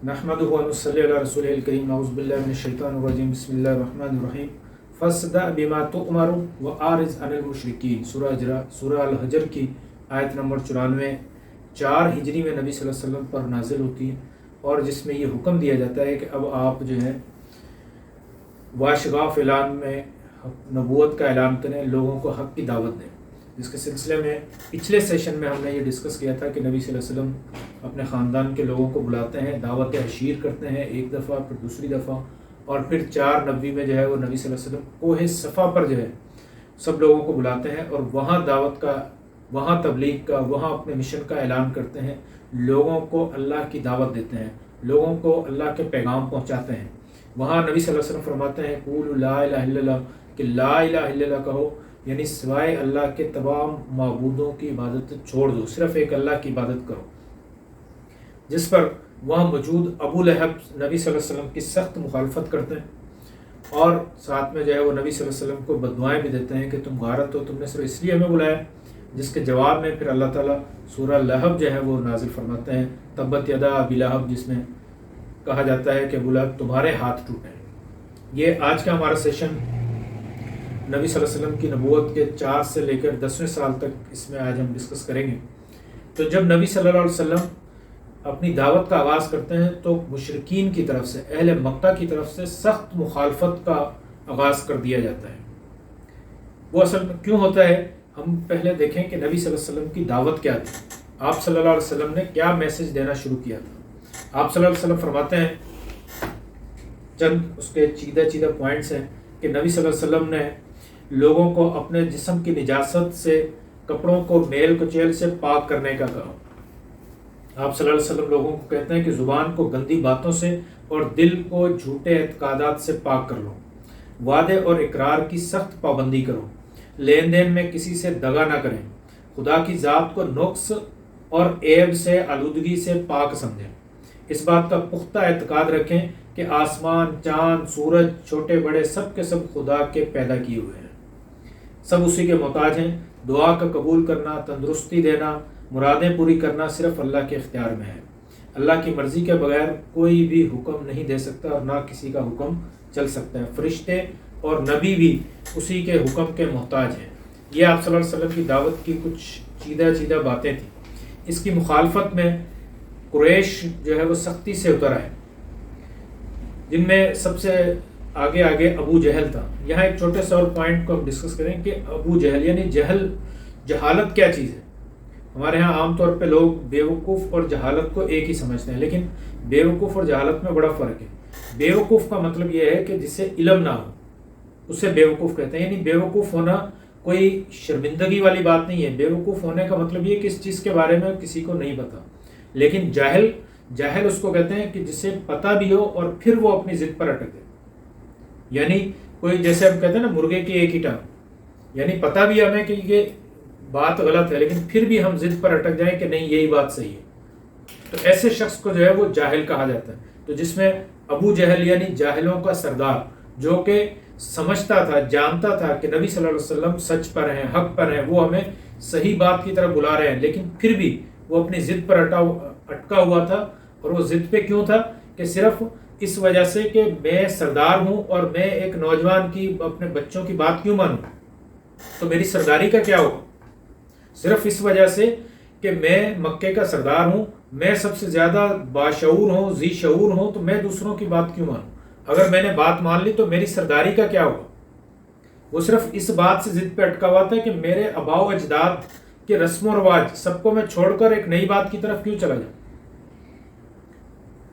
نحمده ونصلي على رسوله الكريم اعوذ بالله من الشیطان الرجیم بسم اللہ الرحمن الرحیم فاصدع بما تؤمر واعرض عن المشرکین سورہ الحجر کی آیت نمبر 94 4 ہجری میں نبی صلی اللہ علیہ وسلم پر نازل ہوتی ہے، اور جس میں یہ حکم دیا جاتا ہے کہ اب آپ جو ہے واشگاف اعلان میں نبوت کا اعلان کریں، لوگوں کو حق کی دعوت دیں، جس کے سلسلے میں پچھلے سیشن میں ہم نے یہ ڈسکس کیا تھا کہ نبی صلی اللہ علیہ وسلم اپنے خاندان کے لوگوں کو بلاتے ہیں، دعوت عشیر کرتے ہیں ایک دفعہ، پھر دوسری دفعہ، اور پھر 490 میں جو ہے وہ نبی صلی اللہ علیہ وسلم کوہ صفا پر جو ہے سب لوگوں کو بلاتے ہیں اور وہاں دعوت کا، وہاں تبلیغ کا، وہاں اپنے مشن کا اعلان کرتے ہیں، لوگوں کو اللہ کی دعوت دیتے ہیں، لوگوں کو اللہ کے پیغام پہنچاتے ہیں۔ وہاں نبی صلی اللہ علیہ وسلم فرماتے ہیں قولوا لا الہ الا اللہ، کہ لا الہ الا اللہ کہو، یعنی سوائے اللہ کے تمام معبودوں کی عبادت چھوڑ دو، صرف ایک اللہ کی عبادت کرو، جس پر وہاں موجود ابو لہب نبی صلی اللہ علیہ وسلم کی سخت مخالفت کرتے ہیں، اور ساتھ میں جو ہے وہ نبی صلی اللہ علیہ وسلم کو بددعائیں بھی دیتے ہیں کہ تم غارت ہو، تم نے صرف اس لیے ہمیں بلایا، جس کے جواب میں پھر اللہ تعالیٰ سورہ لہب جو ہے وہ نازل فرماتے ہیں، تبت یدا ابی لہب، جس میں کہا جاتا ہے کہ ابو لہب تمہارے ہاتھ ٹوٹے۔ یہ آج کا ہمارا سیشن نبی صلی اللہ علیہ وسلم کی نبوت کے 4 سے لے کر 10ویں سال تک اس میں آج ہم ڈسکس کریں گے۔ تو جب نبی صلی اللہ علیہ وسلم اپنی دعوت کا آغاز کرتے ہیں تو مشرکین کی طرف سے، اہل مکہ کی طرف سے سخت مخالفت کا آغاز کر دیا جاتا ہے۔ وہ اصل میں کیوں ہوتا ہے، ہم پہلے دیکھیں کہ نبی صلی اللہ علیہ وسلم کی دعوت کیا تھی، آپ صلی اللہ علیہ وسلم نے کیا میسج دینا شروع کیا تھا۔ آپ صلی اللہ علیہ وسلم فرماتے ہیں، چند اس کے چیدہ پوائنٹس ہیں کہ نبی صلی اللہ علیہ وسلم نے لوگوں کو اپنے جسم کی نجاست سے، کپڑوں کو میل کچیل سے پاک کرنے کا کہا۔ آپ صلی اللہ علیہ وسلم لوگوں کو کہتے ہیں کہ زبان کو گندی باتوں سے اور دل کو جھوٹے اعتقادات سے پاک کر لو، وعدے اور اقرار کی سخت پابندی کرو، لین دین میں کسی سے دغا نہ کریں، خدا کی ذات کو نقص اور عیب سے، آلودگی سے پاک سمجھیں، اس بات کا پختہ اعتقاد رکھیں کہ آسمان، چاند، سورج، چھوٹے بڑے سب کے سب خدا کے پیدا کیے ہوئے ہیں، سب اسی کے محتاج ہیں، دعا کا قبول کرنا، تندرستی دینا، مرادیں پوری کرنا صرف اللہ کے اختیار میں ہے، اللہ کی مرضی کے بغیر کوئی بھی حکم نہیں دے سکتا اور نہ کسی کا حکم چل سکتا ہے، فرشتے اور نبی بھی اسی کے حکم کے محتاج ہیں۔ یہ آپ صلی اللہ علیہ وسلم کی دعوت کی کچھ چیدہ باتیں تھیں۔ اس کی مخالفت میں قریش جو ہے وہ سختی سے اتر آئے، جن میں سب سے آگے ابو جہل تھا۔ یہاں ایک چھوٹے سے اور پوائنٹ کو ہم ڈسکس کریں کہ ابو جہل یعنی جہالت کیا چیز ہے۔ ہمارے ہاں عام طور پہ لوگ بیوقوف اور جہالت کو ایک ہی سمجھتے ہیں، لیکن بیوقوف اور جہالت میں بڑا فرق ہے۔ بیوقوف کا مطلب یہ ہے کہ جسے علم نہ ہو، اسے بیوقوف کہتے ہیں، یعنی بیوقوف ہونا کوئی شرمندگی والی بات نہیں ہے۔ بیوقوف ہونے کا مطلب یہ کہ اس چیز کے بارے میں کسی کو نہیں پتا، لیکن جاہل اس کو کہتے ہیں کہ جسے پتہ بھی ہو اور پھر وہ اپنی ضد پر اٹکے، یعنی کوئی جیسے ہم کہتے ہیں نا مرغے کی ایک ہی ٹانگ، یعنی پتہ بھی ہمیں کہ یہ بات غلط ہے لیکن پھر بھی ہم ضد پر اٹک جائیں کہ نہیں یہی بات صحیح ہے، تو ایسے شخص کو جو ہے وہ جاہل کہا جاتا ہے۔ تو جس میں ابو جہل یعنی جاہلوں کا سردار، جو کہ سمجھتا تھا، جانتا تھا کہ نبی صلی اللہ علیہ وسلم سچ پر ہیں، حق پر ہیں، وہ ہمیں صحیح بات کی طرف بلا رہے ہیں، لیکن پھر بھی وہ اپنی ضد پر اٹکا ہوا تھا۔ اور وہ ضد پہ کیوں تھا کہ صرف اس وجہ سے کہ میں سردار ہوں اور میں ایک نوجوان کی، اپنے بچوں کی بات کیوں مانوں، تو میری سرداری کا کیا ہوگا، صرف اس وجہ سے کہ میں مکے کا سردار ہوں، میں سب سے زیادہ باشعور ہوں، ذی شعور ہوں، تو میں دوسروں کی بات کیوں مانوں، اگر میں نے بات مان لی تو میری سرداری کا کیا ہوگا۔ وہ صرف اس بات سے ضد پہ اٹکا ہوا تھا کہ میرے آباء و اجداد کے رسم و رواج سب کو میں چھوڑ کر ایک نئی بات کی طرف کیوں چلا جاؤں۔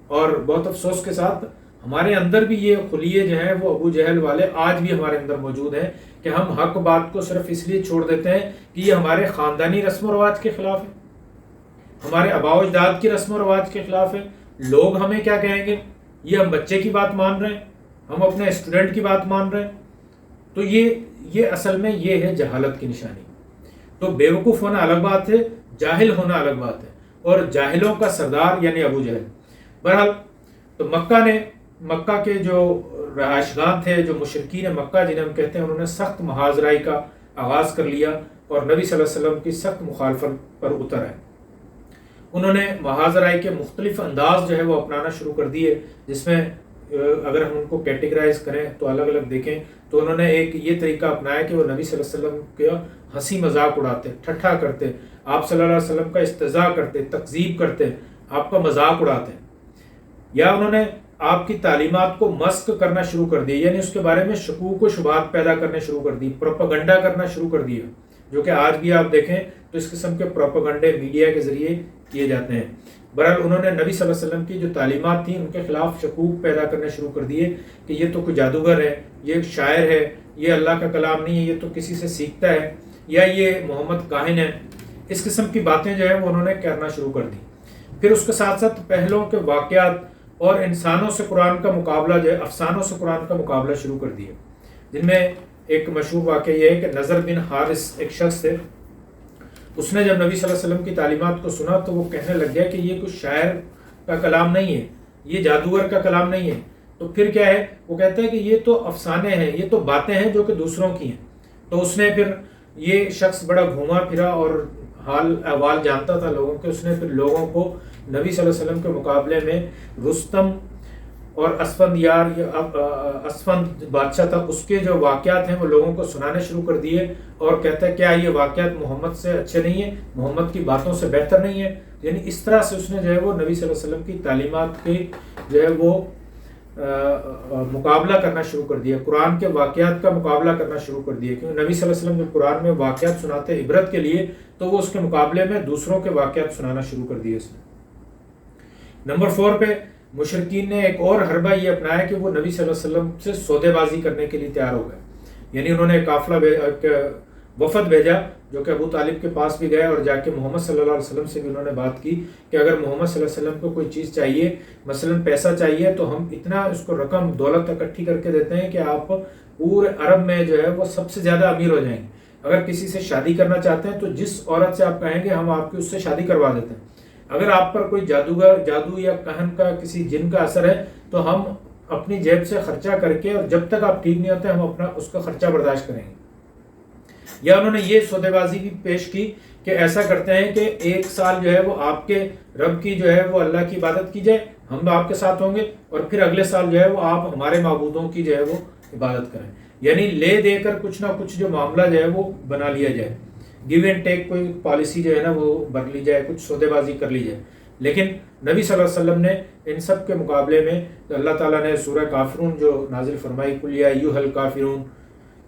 اور بہت افسوس کے ساتھ ہمارے اندر بھی یہ خلیے جو ہیں وہ ابو جہل والے آج بھی ہمارے اندر موجود ہیں کہ ہم حق بات کو صرف اس لیے چھوڑ دیتے ہیں کہ یہ ہمارے خاندانی رسم و رواج کے خلاف ہے، ہمارے آباء و اجداد کی رسم و رواج کے خلاف ہے، لوگ ہمیں کیا کہیں گے، یہ ہم بچے کی بات مان رہے ہیں، ہم اپنے اسٹوڈنٹ کی بات مان رہے ہیں۔ تو یہ اصل میں یہ ہے جہالت کی نشانی۔ تو بیوقوف ہونا الگ بات ہے، جاہل ہونا الگ بات ہے، اور جاہلوں کا سردار یعنی ابو جہل۔ بہرحال تو مکہ کے جو رہائشگاہ تھے، جو مشرکین مکہ جنہیں ہم کہتے ہیں، انہوں نے سخت محاذرائی کا آغاز کر لیا اور نبی صلی اللہ علیہ وسلم کی سخت مخالفت پر اتر آئے۔ انہوں نے محاذ رائے کے مختلف انداز جو ہے وہ اپنانا شروع کر دیے، جس میں اگر ہم ان کو کیٹیگرائز کریں تو الگ الگ دیکھیں تو انہوں نے ایک یہ طریقہ اپنایا کہ وہ نبی صلی اللہ علیہ وسلم کا ہنسی مذاق اڑاتے، ٹھٹھا کرتے، آپ صلی اللہ علیہ وسلم کا استہزاء کرتے، تکذیب کرتے، آپ کا مذاق اڑاتے، یا انہوں نے آپ کی تعلیمات کو مسخ کرنا شروع کر دیا، یعنی اس کے بارے میں شکوک و شبہات پیدا کرنے شروع کر دی، پروپیگنڈا کرنا شروع کر دیا، جو کہ آج بھی آپ دیکھیں تو اس قسم کے پروپیگنڈے میڈیا کے ذریعے کیے جاتے ہیں۔ بہرحال انہوں نے نبی صلی اللہ علیہ وسلم کی جو تعلیمات تھیں ان کے خلاف شکوک پیدا کرنے شروع کر دیے کہ یہ تو کوئی جادوگر ہے، یہ ایک شاعر ہے، یہ اللہ کا کلام نہیں ہے، یہ تو کسی سے سیکھتا ہے، یا یہ محمد کاہن ہے۔ اس قسم کی باتیں جو ہیں وہ انہوں نے کرنا شروع کر دی۔ پھر اس کے ساتھ ساتھ پہلوں کے واقعات اور انسانوں سے قرآن کا مقابلہ جو ہے، افسانوں سے قرآن کا مقابلہ شروع کر دیا، جن میں ایک مشہور واقعہ یہ ہے کہ نضر بن حارث ایک شخص تھے، اس نے جب نبی صلی اللہ علیہ وسلم کی تعلیمات کو سنا تو وہ کہنے لگ گیا کہ یہ کچھ شاعر کا کلام نہیں ہے، یہ جادوگر کا کلام نہیں ہے، تو پھر کیا ہے؟ وہ کہتا ہے کہ یہ تو افسانے ہیں، یہ تو باتیں ہیں جو کہ دوسروں کی ہیں۔ تو اس نے پھر، یہ شخص بڑا گھوما پھرا اور حال احوال جانتا تھا لوگوں کے، اس نے پھر لوگوں کو نبی صلی اللہ علیہ وسلم کے مقابلے میں رستم اور اسفند بادشاہ تھا، اس کے جو واقعات ہیں وہ لوگوں کو سنانے شروع کر دیے، اور کہتا ہے کیا یہ واقعات محمد سے اچھے نہیں ہیں، محمد کی باتوں سے بہتر نہیں ہے؟ یعنی اس طرح سے اس نے جو ہے وہ نبی صلی اللہ علیہ وسلم کی تعلیمات کی جو ہے وہ مقابلہ کرنا شروع کر دیا، قرآن کے واقعات کا مقابلہ کرنا شروع کر دیا، کیونکہ نبی صلی اللہ علیہ وسلم جب قرآن میں واقعات سناتے عبرت کے لیے تو وہ اس کے مقابلے میں دوسروں کے واقعات سنانا شروع کر دیے اس نے۔ نمبر 4 پہ مشرکین نے ایک اور حربہ یہ اپنایا کہ وہ نبی صلی اللہ علیہ وسلم سے سودے بازی کرنے کے لیے تیار ہو گئے، یعنی انہوں نے ایک قافلہ وفد بھیجا جو کہ ابو طالب کے پاس بھی گئے، اور جا کے محمد صلی اللہ علیہ وسلم سے بھی انہوں نے بات کی کہ اگر محمد صلی اللہ علیہ وسلم کو کوئی چیز چاہیے، مثلا پیسہ چاہیے، تو ہم اتنا اس کو رقم دولت اکٹھی کر کے دیتے ہیں کہ آپ پورے عرب میں جو ہے وہ سب سے زیادہ امیر ہو جائیں گے۔ اگر کسی سے شادی کرنا چاہتے ہیں تو جس عورت سے آپ کہیں گے ہم آپ کی اس سے شادی کروا دیتے ہیں۔ اگر آپ پر کوئی جادو یا کہن کا کسی جن کا اثر ہے تو ہم اپنی جیب سے خرچہ کر کے، اور جب تک آپ ٹھیک نہیں ہوتے ہم اپنا اس کا خرچہ برداشت کریں گے۔ یا انہوں نے یہ سودے بازی بھی پیش کی کہ ایسا کرتے ہیں کہ ایک سال جو ہے وہ آپ کے رب کی جو ہے وہ اللہ کی عبادت کی جائے، ہم آپ کے ساتھ ہوں گے، اور پھر اگلے سال جو ہے وہ آپ ہمارے معبودوں کی جو ہے وہ عبادت کریں، یعنی لے دے کر کچھ نہ کچھ جو معاملہ جو ہے وہ بنا لیا جائے، گیو اینڈ ٹیک کوئی پالیسی جو ہے نا وہ بن لی جائے، کچھ سودے بازی کر لی جائے۔ لیکن نبی صلی اللہ علیہ وسلم نے ان سب کے مقابلے میں اللہ تعالیٰ نے سورہ کافرون جو نازل فرمائی، قل یا ایھا الکافرون،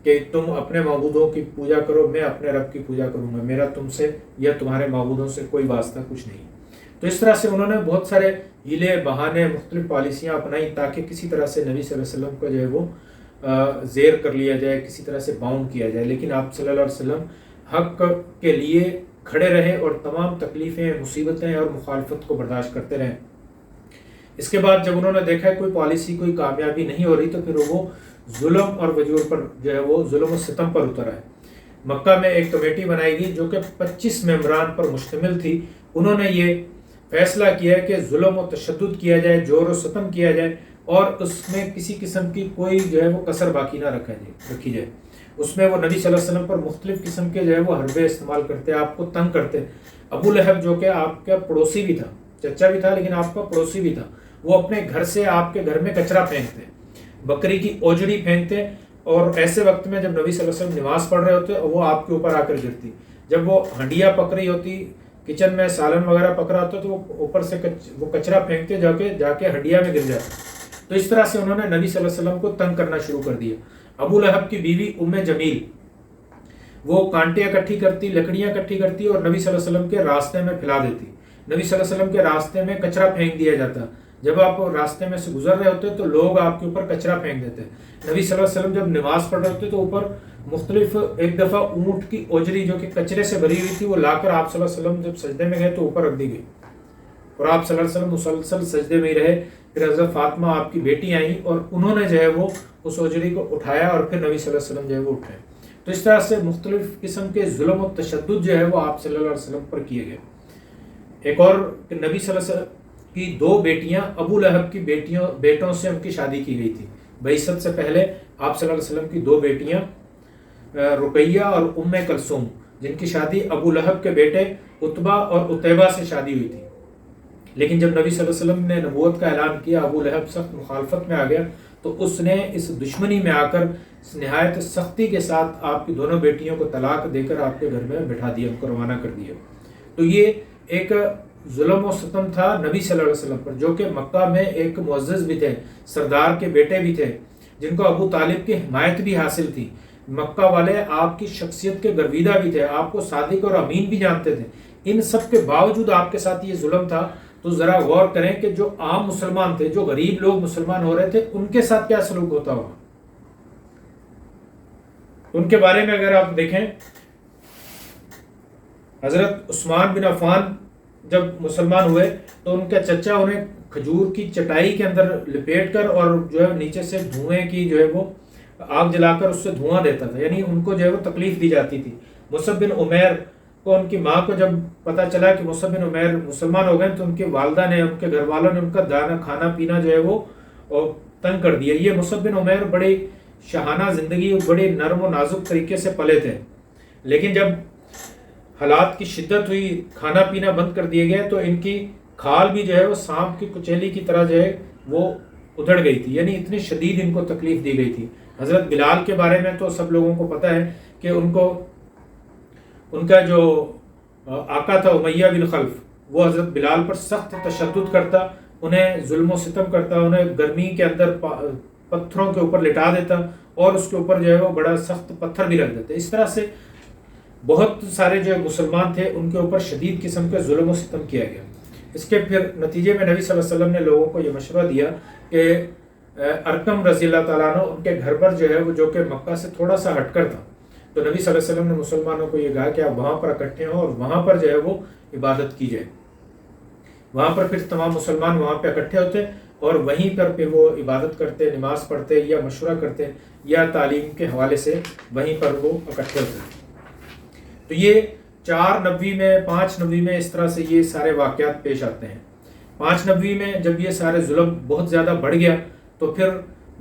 کہ تم اپنے معبودوں کی پوجا کرو، میں اپنے رب کی پوجا کروں گا، میرا تم سے یا تمہارے معبودوں سے کوئی واسطہ کچھ نہیں۔ تو اس طرح سے انہوں نے بہت سارے ہیلے بہانے، مختلف پالیسیاں اپنائیں تاکہ کسی طرح سے نبی صلی اللہ علیہ وسلم کو جو ہے وہ زیر کر لیا جائے، کسی طرح سے باؤنڈ کیا جائے، لیکن آپ صلی اللہ علیہ وسلم حق کے لیے کھڑے رہے اور تمام تکلیفیں، مصیبتیں اور مخالفت کو برداشت کرتے رہے۔ اس کے بعد جب انہوں نے دیکھا کوئی پالیسی کوئی کامیابی نہیں ہو رہی تو پھر وہ ظلم اور وجور پر جو ہے وہ ظلم و ستم پر اتر آئے۔ مکہ میں ایک کمیٹی بنائی گئی جو کہ 25 ممبران پر مشتمل تھی۔ انہوں نے یہ فیصلہ کیا کہ ظلم و تشدد کیا جائے، جور و ستم کیا جائے، اور اس میں کسی قسم کی کوئی جو ہے وہ کسر باقی نہ رکھی جائے۔ اس میں وہ نبی صلی اللہ علیہ وسلم پر مختلف قسم کے جو ہے وہ حربے استعمال کرتے، آپ کو تنگ کرتے۔ ابو لہب جو کہ آپ کا پڑوسی بھی تھا، چچا بھی تھا لیکن آپ کا پڑوسی بھی تھا، وہ اپنے گھر سے آپ کے گھر میں کچرا پھینکتے، بکری کی اوجڑی پھینکتے، اور ایسے وقت میں جب نبی صلی اللہ علیہ وسلم نماز پڑھ رہے ہوتے وہ آپ کے اوپر آ کر گرتی۔ جب وہ ہنڈیا پک رہی ہوتی، کچن میں سالن وغیرہ پک رہا ہوتا تو وہ اوپر سے وہ کچرا پھینکتے، جا کے ہنڈیا میں گر جاتا۔ تو اس طرح سے انہوں نے نبی صلی اللہ علیہ وسلم کو تنگ کرنا شروع کر دیا۔ ابو لہب کی بیوی ام جمیل وہ کانٹے اکٹھی کرتی، لکڑیاں اکٹھی کرتی اور نبی صلی اللہ علیہ وسلم کے راستے میں پھیلا دیتی۔ نبی صلی اللہ علیہ وسلم کے راستے میں کچرا پھینک دیا جاتا۔ جب آپ راستے میں سے گزر رہے ہوتے تو لوگ آپ کے اوپر کچرا پھینک دیتے۔ نبی صلی اللہ علیہ وسلم جب نماز پڑھ رہے ہوتے تو اوپر مختلف، ایک دفعہ اونٹ کی اوجری جو کہ کچرے سے بھری ہوئی تھی وہ لا کر آپ صلی اللہ علیہ وسلم جب سجدے میں گئے تو اوپر رکھ دی گئی، اور آپ صلی اللہ علیہ وسلم مسلسل سجدے میں ہی رہے۔ پھر حضرت فاطمہ آپ کی بیٹی آئیں اور انہوں نے جو ہے وہ اس اوجری کو اٹھایا اور پھر نبی صلی اللہ علیہ وسلم جو ہے وہ اٹھائے۔ تو اس طرح سے مختلف قسم کے ظلم و تشدد جو ہے وہ آپ صلی اللہ علیہ وسلم پر کیے گئے۔ ایک اور کہ نبی صلی اللہ علیہ وسلم کی 2 بیٹیاں ابو لہب کی بیٹوں سے ان کی شادی کی گئی تھی۔ بعثت سے پہلے آپ صلی اللہ علیہ وسلم کی 2 بیٹیاں رقیہ اور ام کلثوم، جن کی شادی ابو لہب کے بیٹے عتبہ اور عتیبہ سے شادی ہوئی تھی۔ لیکن جب نبی صلی اللہ علیہ وسلم نے نبوت کا اعلان کیا، ابو لہب سخت مخالفت میں آ گیا، تو اس نے اس دشمنی میں آ کر نہایت سختی کے ساتھ آپ کی دونوں بیٹیوں کو طلاق دے کر آپ کے گھر میں بٹھا دیا، ان کو روانہ کر دیا۔ تو یہ ایک ظلم و ستم تھا نبی صلی اللہ علیہ وسلم پر، جو کہ مکہ میں ایک معزز بھی تھے، سردار کے بیٹے بھی تھے، جن کو ابو طالب کی حمایت بھی حاصل تھی۔ مکہ والے آپ کی شخصیت کے گرویدہ بھی تھے، آپ کو صادق اور امین بھی جانتے تھے۔ ان سب کے باوجود آپ کے ساتھ یہ ظلم تھا۔ تو ذرا غور کریں کہ جو عام مسلمان تھے، جو غریب لوگ مسلمان ہو رہے تھے، ان کے ساتھ کیا سلوک ہوتا ہوگا۔ ان کے بارے میں اگر آپ دیکھیں، حضرت عثمان بن عفان جب مسلمان ہوئے تو ان کا چچا انہیں کھجور کی چٹائی کے اندر لپیٹ کر اور جو ہے نیچے سے دھوئیں کی جو ہے وہ آگ جلا کر اس سے دھواں دیتا تھا، یعنی ان کو جو ہے وہ تکلیف دی جاتی تھی۔ مصعب بن عمیر کو ان کی ماں کو جب پتہ چلا کہ مصعب بن عمیر مسلمان ہو گئے تو ان کی والدہ نے، ان کے گھر والوں نے ان کا دانا کھانا پینا جو ہے وہ تنگ کر دیا۔ یہ مصعب بن عمیر بڑی شاہانہ زندگی، بڑی نرم و نازک طریقے سے پلے تھے، لیکن جب حالات کی شدت ہوئی، کھانا پینا بند کر دیے گئے، تو ان کی کھال بھی جو ہے وہ سانپ کی کچیلی کی طرح جو ہے وہ ادھڑ گئی تھی، یعنی اتنی شدید ان کو تکلیف دی گئی تھی۔ حضرت بلال کے بارے میں تو سب لوگوں کو پتہ ہے کہ ان کا جو آقا تھا امیہ بن خلف، وہ حضرت بلال پر سخت تشدد کرتا، انہیں ظلم و ستم کرتا، انہیں گرمی کے اندر پتھروں کے اوپر لٹا دیتا اور اس کے اوپر جو ہے وہ بڑا سخت پتھر بھی رکھ دیتا۔ اس طرح سے بہت سارے جو مسلمان تھے ان کے اوپر شدید قسم کے ظلم و ستم کیا گیا۔ اس کے پھر نتیجے میں نبی صلی اللہ علیہ وسلم نے لوگوں کو یہ مشورہ دیا کہ ارقم رضی اللہ تعالیٰ عنہ ان کے گھر پر جو ہے وہ، جو کہ مکہ سے تھوڑا سا ہٹ کر تھا، تو نبی صلی اللہ علیہ وسلم نے مسلمانوں کو یہ کہا کہ آپ وہاں پر اکٹھے ہوں اور وہاں پر جو ہے وہ عبادت کی جائے۔ وہاں پر پھر تمام مسلمان وہاں پہ اکٹھے ہوتے اور وہیں پر پھر وہ عبادت کرتے، نماز پڑھتے یا مشورہ کرتے یا تعلیم کے حوالے سے وہیں پر وہ اکٹھے ہوتے۔ تو یہ 4 نبوی میں، 5 نبوی میں اس طرح سے یہ سارے واقعات پیش آتے ہیں۔ 5 نبوی میں جب یہ سارے ظلم بہت زیادہ بڑھ گیا تو پھر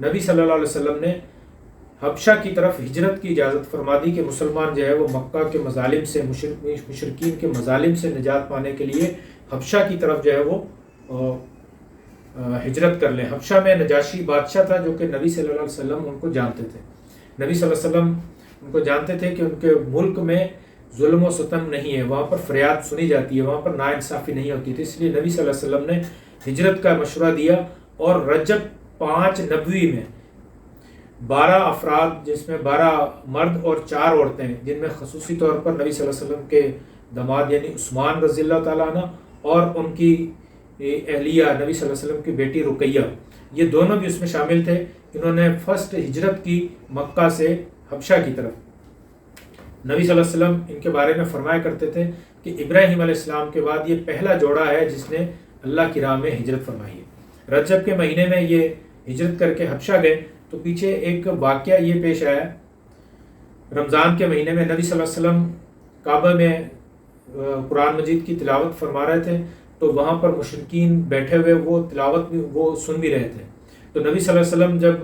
نبی صلی اللہ علیہ وسلم نے حبشہ کی طرف ہجرت کی اجازت فرما دی کہ مسلمان جو ہے وہ مکہ کے مظالم سے، مشرکین کے مظالم سے نجات پانے کے لیے حبشہ کی طرف جو ہے وہ ہجرت کر لیں۔ حبشہ میں نجاشی بادشاہ تھا جو کہ نبی صلی اللہ علیہ وسلم ان کو جانتے تھے۔ نبی صلی اللہ علیہ وسلم ان کو جانتے تھے کہ ان کے ملک میں ظلم و ستم نہیں ہے، وہاں پر فریاد سنی جاتی ہے، وہاں پر ناانصافی نہیں ہوتی تھی، اس لیے نبی صلی اللہ علیہ وسلم نے ہجرت کا مشورہ دیا۔ اور رجب 5 نبوی میں 12 افراد، جس میں 12 مرد اور 4 عورتیں، جن میں خصوصی طور پر نبی صلی اللہ علیہ وسلم کے داماد یعنی عثمان رضی اللہ تعالیٰ عنہ اور ان کی اہلیہ نبی صلی اللہ علیہ وسلم کی بیٹی رقیہ، یہ دونوں بھی اس میں شامل تھے۔ انہوں نے فرسٹ ہجرت کی مکہ سے حبشہ کی طرف۔ نبی صلی اللہ علیہ وسلم ان کے بارے میں فرمایا کرتے تھے کہ ابراہیم علیہ السلام کے بعد یہ پہلا جوڑا ہے جس نے اللہ کی راہ میں ہجرت فرمائی ہے۔ رجب کے مہینے میں یہ ہجرت کر کے حبشہ گئے تو پیچھے ایک واقعہ یہ پیش آیا۔ رمضان کے مہینے میں نبی صلی اللہ علیہ وسلم کعبہ میں قرآن مجید کی تلاوت فرما رہے تھے، تو وہاں پر مشرکین بیٹھے ہوئے وہ تلاوت بھی وہ سن بھی رہے تھے۔ تو نبی صلی اللہ علیہ وسلم جب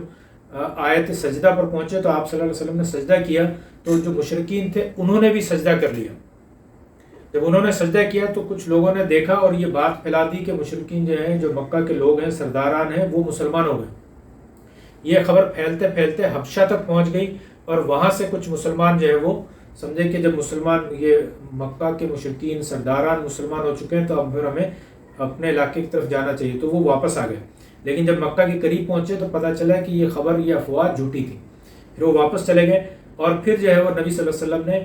آیت سجدہ پر پہنچے تو آپ صلی اللہ علیہ وسلم نے سجدہ کیا، تو جو مشرکین تھے انہوں نے بھی سجدہ کر لیا۔ جب انہوں نے سجدہ کیا تو کچھ لوگوں نے دیکھا اور یہ بات پھیلا دی کہ مشرکین جو ہیں، جو مکہ کے لوگ ہیں، سرداران ہیں، وہ مسلمان ہو گئے۔ یہ خبر پھیلتے پھیلتے حبشہ تک پہنچ گئی اور وہاں سے کچھ مسلمان جو ہے وہ سمجھے کہ جب مسلمان، یہ مکہ کے مشرکین سرداران مسلمان ہو چکے ہیں تو اب پھر ہمیں اپنے علاقے کی طرف جانا چاہیے، تو وہ واپس آ گئے۔ لیکن جب مکہ کے قریب پہنچے تو پتہ چلا کہ یہ خبر، یہ افواہ جھوٹی تھی، پھر وہ واپس چلے گئے۔ اور پھر جو ہے وہ نبی صلی اللہ علیہ وسلم نے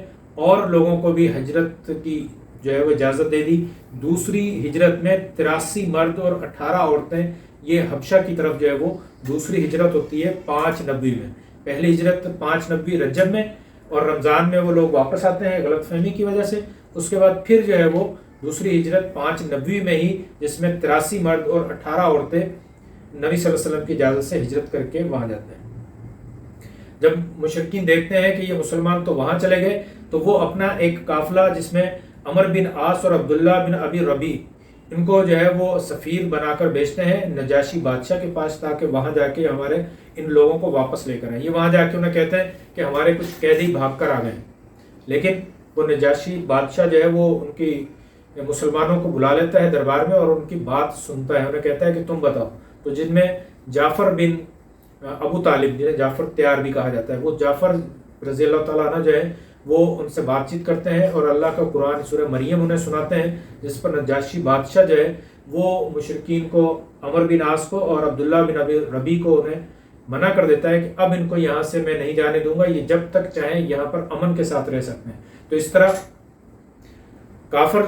اور لوگوں کو بھی ہجرت کی جو ہے وہ اجازت دے دی۔ دوسری ہجرت میں 83 مرد اور 18 عورتیں، یہ حبشہ کی طرف جو ہے وہ دوسری ہجرت ہوتی ہے 5 نبوی میں۔ پہلی ہجرت 5 نبوی رجب میں، اور رمضان میں وہ لوگ واپس آتے ہیں غلط فہمی کی وجہ سے۔ اس کے بعد پھر جو ہے وہ دوسری ہجرت 5 نبوی میں ہی، جس میں 83 مرد اور 18 عورتیں نبی صلی اللہ علیہ وسلم کی اجازت سے ہجرت کر کے وہاں جاتے ہیں۔ جب مشرکین دیکھتے ہیں کہ یہ مسلمان تو وہاں چلے گئے تو وہ اپنا ایک قافلہ، جس میں عمر بن عاص اور عبداللہ بن ابی ربیع، ان کو جو ہے وہ سفیر بنا کر بھیجتے ہیں نجاشی بادشاہ کے پاس، تاکہ وہاں جا کے ہمارے ان لوگوں کو واپس لے کر آئیں۔ یہ وہاں جا کے انہیں کہتے ہیں کہ ہمارے کچھ قیدی بھاگ کر آ گئے ہیں، لیکن وہ نجاشی بادشاہ جو ہے وہ ان کی مسلمانوں کو بلا لیتا ہے دربار میں اور ان کی بات سنتا ہے، انہیں کہتا ہے کہ تم بتاؤ. تو جن میں جعفر بن ابو طالب، جنہیں جعفر تیار بھی کہا جاتا ہے، وہ جعفر رضی اللہ تعالیٰ عنہ جو ہے وہ ان سے بات چیت کرتے ہیں اور اللہ کا قرآن سورہ مریم انہیں سناتے ہیں، جس پر نجاشی بادشاہ جو ہے وہ مشرکین کو، عمر بن عاص کو اور عبداللہ بن ابی ربیع کو انہیں منع کر دیتا ہے کہ اب ان کو یہاں سے میں نہیں جانے دوں گا، یہ جب تک چاہیں یہاں پر امن کے ساتھ رہ سکتے ہیں. تو اس طرح کافر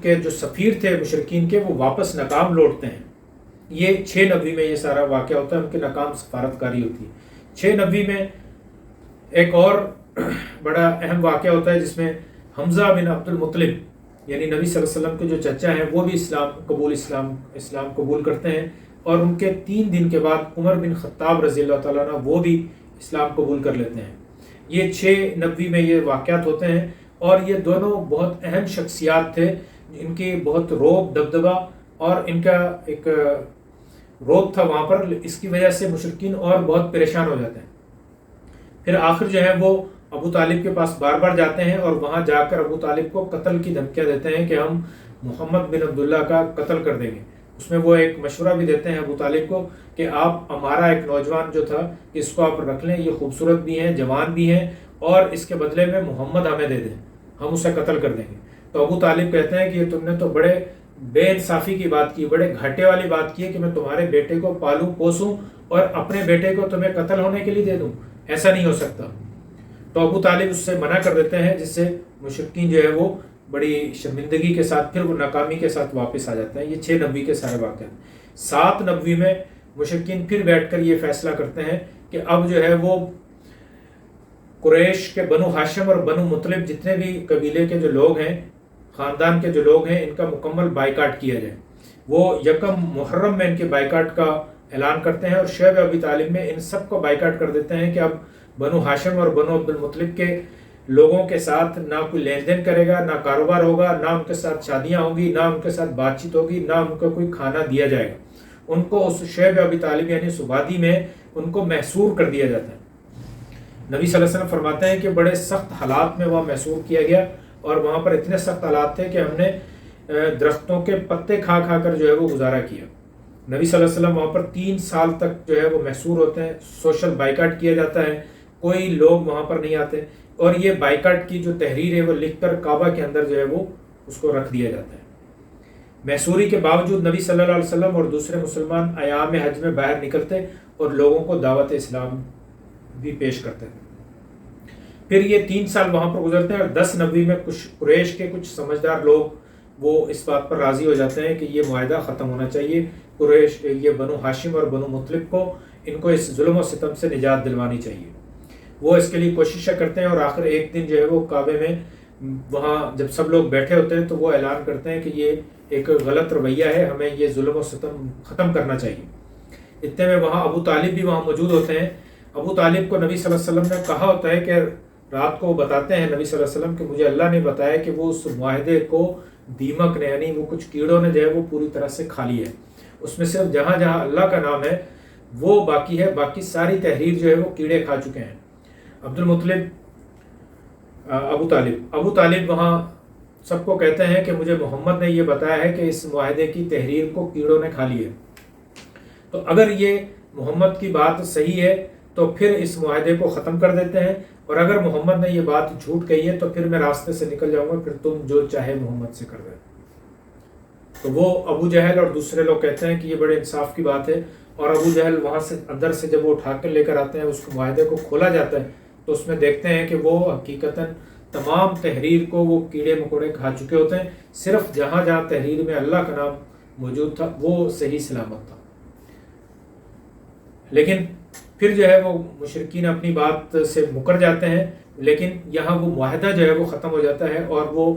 کے جو سفیر تھے مشرکین کے، وہ واپس ناکام لوٹتے ہیں. یہ 690 میں یہ سارا واقعہ ہوتا ہے، ان کی ناکام سفارتکاری ہوتی ہے. 690 میں ایک اور بڑا اہم واقعہ ہوتا ہے جس میں حمزہ بن عبد المطلب یعنی نبی صلی اللہ علیہ وسلم کے جو چچا ہیں وہ بھی اسلام قبول کرتے ہیں، اور ان کے 3 دن کے بعد عمر بن خطاب رضی اللہ تعالیٰ عنہ وہ بھی اسلام قبول کر لیتے ہیں. یہ 690 میں یہ واقعات ہوتے ہیں، اور یہ دونوں بہت اہم شخصیات تھے، ان کی بہت روب دبدبہ اور ان کا ایک روب تھا وہاں پر، اس کی وجہ سے مشرکین اور بہت پریشان ہو جاتے ہیں. پھر آخر جو ہے وہ ابو طالب کے پاس بار بار جاتے ہیں اور وہاں جا کر ابو طالب کو قتل کی دھمکیاں دیتے ہیں کہ ہم محمد بن عبداللہ کا قتل کر دیں گے. اس میں وہ ایک مشورہ بھی دیتے ہیں ابو طالب کو کہ آپ ہمارا ایک نوجوان جو تھا اس کو آپ رکھ لیں، یہ خوبصورت بھی ہیں، جوان بھی ہیں، اور اس کے بدلے میں محمد ہمیں دے دیں، ہم اسے قتل کر دیں گے. تو ابو طالب کہتے ہیں کہ یہ تم نے تو بڑے بے انصافی کی بات کی، بڑے گھاٹے والی بات کی ہے کہ میں تمہارے بیٹے کو پالوں پوسوں اور اپنے بیٹے کو تمہیں قتل ہونے کے لیے دے دوں، ایسا نہیں ہو سکتا. تو ابو طالب اس سے منع کر دیتے ہیں، جس سے مشرکین جو ہے وہ بڑی شرمندگی کے ساتھ پھر وہ ناکامی کے ساتھ واپس آ جاتے ہیں. یہ 690 کے سارے واقعات. 790 میں مشرکین پھر بیٹھ کر یہ فیصلہ کرتے ہیں کہ اب جو ہے وہ قریش کے بنو ہاشم اور بنو مطلب جتنے بھی قبیلے کے جو لوگ ہیں، خاندان کے جو لوگ ہیں، ان کا مکمل بائیکاٹ کیا جائے. وہ 1 محرم میں ان کے بائیکاٹ کا اعلان کرتے ہیں، اور شعیب ابی طالب میں ان سب کو بائیکاٹ کر دیتے ہیں کہ اب بنو ہاشم اور بنو عبد المطلب کے لوگوں کے ساتھ نہ کوئی لین دین کرے گا، نہ کاروبار ہوگا، نہ ان کے ساتھ شادیاں ہوں گی، نہ ان کے ساتھ بات چیت ہوگی، نہ ان کو کوئی کھانا دیا جائے گا. ان کو اس شعیب ابی طالب یعنی سوادی میں ان کو محصور کر دیا جاتا ہے. نبی صلی اللہ علیہ وسلم فرماتے ہیں کہ بڑے سخت حالات میں وہاں محصور کیا گیا، اور وہاں پر اتنے سخت حالات تھے کہ ہم نے درختوں کے پتے کھا کھا کر جو ہے وہ گزارا کیا. نبی صلی اللہ علیہ وسلم وہاں پر 3 سال تک جو ہے وہ محصور ہوتے ہیں. سوشل بائیکاٹ کیا جاتا ہے، کوئی لوگ وہاں پر نہیں آتے، اور یہ بائیکاٹ کی جو تحریر ہے وہ لکھ کر کعبہ کے اندر جو ہے وہ اس کو رکھ دیا جاتا ہے. محصوری کے باوجود نبی صلی اللہ علیہ وسلم اور دوسرے مسلمان ایام حج میں باہر نکلتے اور لوگوں کو دعوت اسلام بھی پیش کرتے ہیں. پھر یہ 3 سال وہاں پر گزرتے ہیں، اور 1090 میں کچھ قریش کے کچھ سمجھدار لوگ وہ اس بات پر راضی ہو جاتے ہیں کہ یہ معاہدہ ختم ہونا چاہیے. قریش یہ بنو ہاشم اور بنو مطلب کو ان کو اس ظلم و ستم سے نجات دلوانی چاہیے. وہ اس کے لیے کوششیں کرتے ہیں، اور آخر ایک دن جو ہے وہ کعبے میں وہاں جب سب لوگ بیٹھے ہوتے ہیں تو وہ اعلان کرتے ہیں کہ یہ ایک غلط رویہ ہے، ہمیں یہ ظلم و ستم ختم کرنا چاہیے. اتنے میں وہاں ابو طالب بھی وہاں موجود ہوتے ہیں. ابو طالب کو نبی صلی اللہ علیہ وسلم نے کہا ہوتا ہے کہ رات کو وہ بتاتے ہیں نبی صلی اللہ علیہ وسلم کہ مجھے اللہ نے بتایا کہ وہ اس معاہدے کو دیمک نے یعنی وہ کچھ کیڑوں نے جو ہے وہ پوری طرح سے کھا لیا ہے. اس میں صرف جہاں جہاں اللہ کا نام ہے وہ باقی ہے، باقی ساری تحریر جو ہے وہ کیڑے کھا چکے ہیں. عبد المطلب ابو طالب وہاں سب کو کہتے ہیں کہ مجھے محمد نے یہ بتایا ہے کہ اس معاہدے کی تحریر کو کیڑوں نے کھا لی ہے، تو اگر یہ محمد کی بات صحیح ہے تو پھر اس معاہدے کو ختم کر دیتے ہیں، اور اگر محمد نے یہ بات جھوٹ کہی ہے تو پھر میں راستے سے نکل جاؤں گا، پھر تم جو چاہے محمد سے کر دیں. تو وہ ابو جہل اور دوسرے لوگ کہتے ہیں کہ یہ بڑے انصاف کی بات ہے، اور ابو جہل وہاں سے اندر سے جب وہ اٹھا کر لے کر آتے ہیں اس کو معاہدے کو کھولا جاتا ہے تو اس میں دیکھتے ہیں کہ وہ حقیقتاً تمام تحریر کو وہ کیڑے مکوڑے کھا چکے ہوتے ہیں. صرف جہاں جہاں تحریر میں اللہ کا نام موجود تھا وہ صحیح سلامت تھا. لیکن پھر جو ہے وہ مشرکین اپنی بات سے مکر جاتے ہیں، لیکن یہاں وہ معاہدہ جو ہے وہ ختم ہو جاتا ہے، اور وہ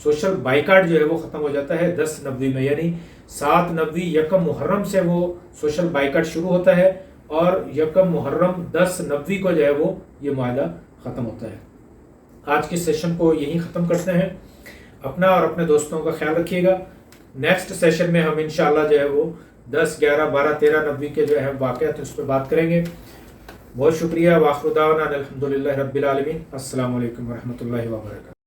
سوشل بائیکاٹ جو ہے وہ ختم ہو جاتا ہے 1090 میں. یعنی 790 1 محرم سے وہ سوشل بائیکاٹ شروع ہوتا ہے، اور 1 محرم 1090 کو جو ہے وہ یہ معاہدہ ختم ہوتا ہے. آج کے سیشن کو یہیں ختم کرتے ہیں. اپنا اور اپنے دوستوں کا خیال رکھیے گا. نیکسٹ سیشن میں ہم انشاءاللہ جو ہے وہ 10 11 12 13 90 کے جو اہم واقعات اس پہ بات کریں گے. بہت شکریہ. وآخر دعوانا الحمدللہ رب العالمین. السلام علیکم ورحمۃ اللہ وبرکاتہ.